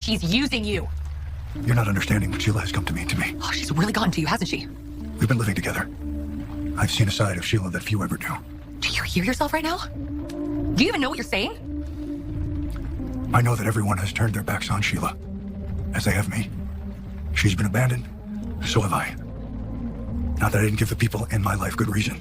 She's using you. You're not understanding what Sheila has come to mean to me. Oh, she's really gotten to you, hasn't she? We've been living together. I've seen a side of Sheila that few ever do. Do you hear yourself right now? Do you even know what you're saying? I know that everyone has turned their backs on Sheila, as they have me. She's been abandoned, so have I. Not that I didn't give the people in my life good reason.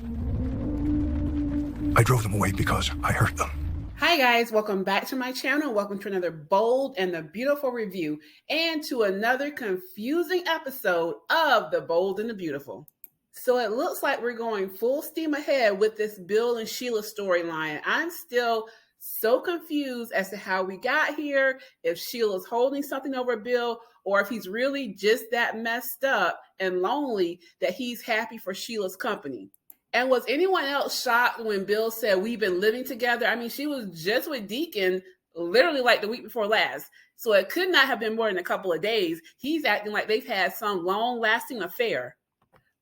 I drove them away because I hurt them. Hi guys, welcome back to my channel. Welcome to another bold and the beautiful review and to another confusing episode of The Bold and the Beautiful. So it looks like we're going full steam ahead with this Bill and Sheila storyline. I'm still so confused as to how we got here, if Sheila's holding something over Bill, or if he's really just that messed up and lonely that he's happy for Sheila's company. And was anyone else shocked when Bill said, we've been living together? I mean, she was just with Deacon literally like the week before last. So it could not have been more than a couple of days. He's acting like they've had some long-lasting affair.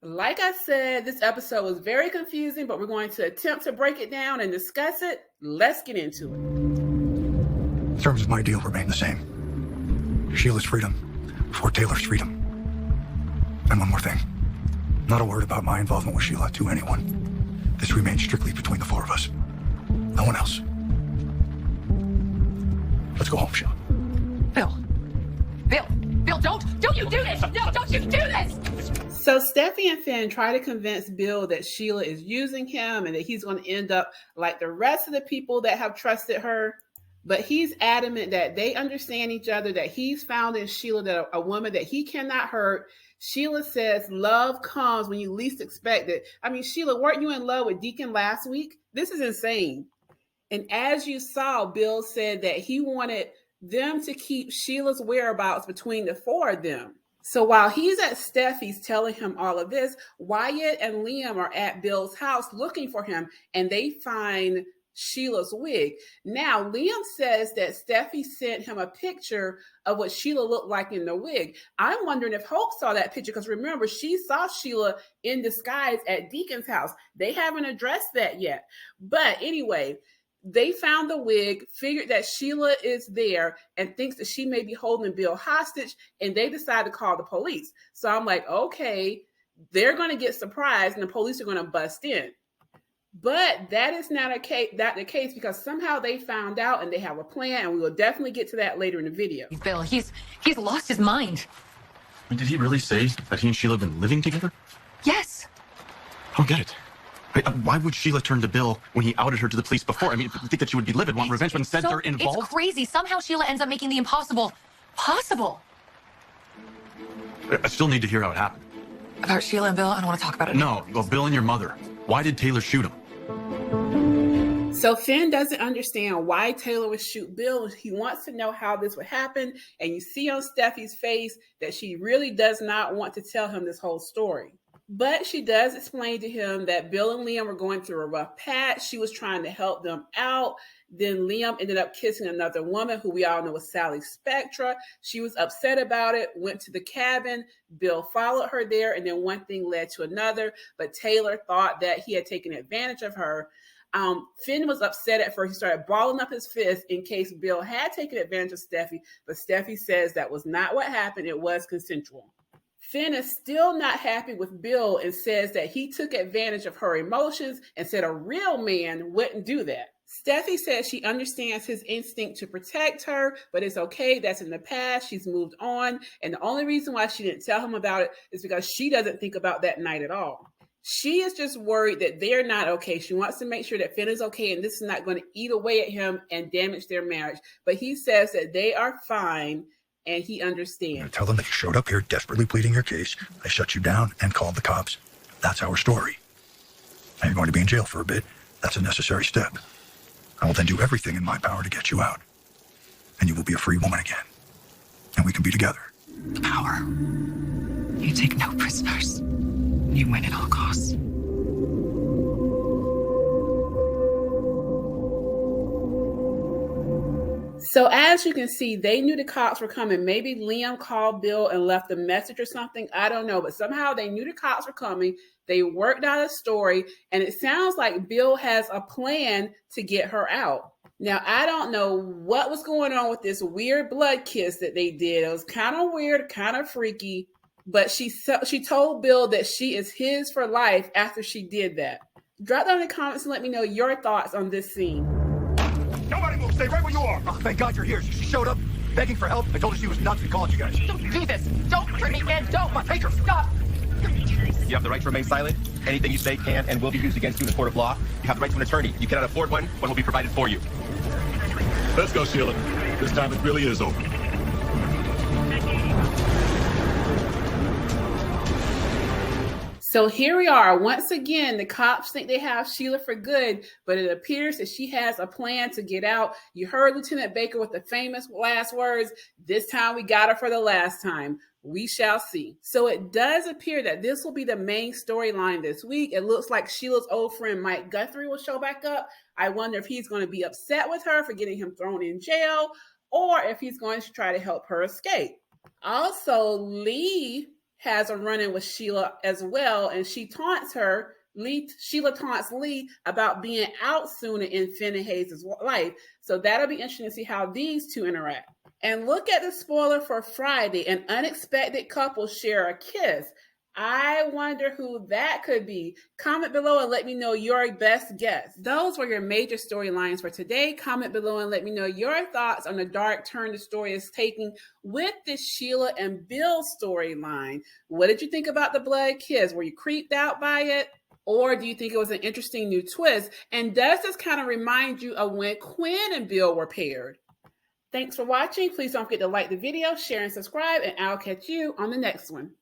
Like I said, this episode was very confusing, but we're going to attempt to break it down and discuss it. Let's get into it. The terms of my deal remain the same. Sheila's freedom for Taylor's freedom. And one more thing. Not a word about my involvement with Sheila to anyone. This remains strictly between the four of us. No one else. Let's go home, Sheila. Bill, don't you do this! No, don't you do this! So Steffy and Finn try to convince Bill that Sheila is using him and that he's going to end up like the rest of the people that have trusted her. But he's adamant that they understand each other, that he's found in Sheila that a woman that he cannot hurt. Sheila says love comes when you least expect it. I mean, Sheila, weren't you in love with Deacon last week? This is insane. And as you saw, Bill said that he wanted them to keep Sheila's whereabouts between the four of them. So while he's at Steffi's telling him all of this, Wyatt and Liam are at Bill's house looking for him, and they find Sheila's wig. Now, Liam says that Steffy sent him a picture of what Sheila looked like in the wig. I'm wondering if Hope saw that picture, because remember, she saw Sheila in disguise at Deacon's house. They haven't addressed that yet. But anyway, they found the wig, figured that Sheila is there, and thinks that she may be holding Bill hostage, and they decide to call the police. So I'm like, okay, they're going to get surprised, and the police are going to bust in. But that is not the case because somehow they found out and they have a plan, and we will definitely get to that later in the video. Bill, he's lost his mind. Did he really say that he and Sheila have been living together? Yes. I don't get it. Why would Sheila turn to Bill when he outed her to the police before? I mean, I think that she would be livid, want revenge, but instead they're involved. It's crazy. Somehow Sheila ends up making the impossible possible. I still need to hear how it happened. About Sheila and Bill, I don't want to talk about it. No, well, Bill and your mother. Why did Taylor shoot him? So Finn doesn't understand why Taylor would shoot Bill. He wants to know how this would happen. And you see on Steffi's face that she really does not want to tell him this whole story. But she does explain to him that Bill and Liam were going through a rough patch. She was trying to help them out. Then Liam ended up kissing another woman who we all know was Sally Spectra. She was upset about it, went to the cabin. Bill followed her there, and then one thing led to another. But Taylor thought that he had taken advantage of her. Finn was upset at first. He started balling up his fist in case Bill had taken advantage of Steffi. But Steffi says that was not what happened. It was consensual. Finn is still not happy with Bill and says that he took advantage of her emotions and said a real man wouldn't do that. Steffi says she understands his instinct to protect her, but it's okay. That's in the past. She's moved on. And the only reason why she didn't tell him about it is because she doesn't think about that night at all. She is just worried that they're not okay. She wants to make sure that Finn is okay and this is not going to eat away at him and damage their marriage. But he says that they are fine. And he understands. Tell them that you showed up here desperately pleading your case. I shut you down and called the cops. That's our story. Now you're going to be in jail for a bit. That's a necessary step. I will then do everything in my power to get you out. And you will be a free woman again. And we can be together. The power. You take no prisoners. You win at all costs. So as you can see, they knew the cops were coming. Maybe Liam called Bill and left a message or something. I don't know. But somehow they knew the cops were coming. They worked out a story. And it sounds like Bill has a plan to get her out. Now, I don't know what was going on with this weird blood kiss that they did. It was kind of weird, kind of freaky, but she told Bill that she is his for life after she did that. Drop down in the comments and let me know your thoughts on this scene. Nobody move. Stay right where you are. Oh, thank God you're here. She showed up begging for help. I told her she was nuts and called you guys. Don't do this. Don't hurt me, man. Don't. My pager, stop. You have the right to remain silent. Anything you say can and will be used against you in a court of law. You have the right to an attorney. You cannot afford one. One will be provided for you. Let's go, Sheila. This time it really is over. So here we are. Once again, the cops think they have Sheila for good, but it appears that she has a plan to get out. You heard Lieutenant Baker with the famous last words, "This time we got her for the last time." We shall see. So it does appear that this will be the main storyline this week. It looks like Sheila's old friend Mike Guthrie will show back up. I wonder if he's going to be upset with her for getting him thrown in jail, or if he's going to try to help her escape. Also, Lee has a run-in with Sheila as well, and she taunts her. Sheila taunts Lee about being out sooner in Finn and Hayes' life. So that'll be interesting to see how these two interact. And look at the spoiler for Friday. An unexpected couple share a kiss. I wonder who that could be. Comment below and let me know your best guess. Those were your major storylines for today. Comment below and let me know your thoughts on the dark turn the story is taking with this Sheila and Bill storyline. What did you think about the blood kiss? Were you creeped out by it? Or do you think it was an interesting new twist? And does this kind of remind you of when Quinn and Bill were paired? Thanks for watching. Please don't forget to like the video, share, and subscribe, and I'll catch you on the next one.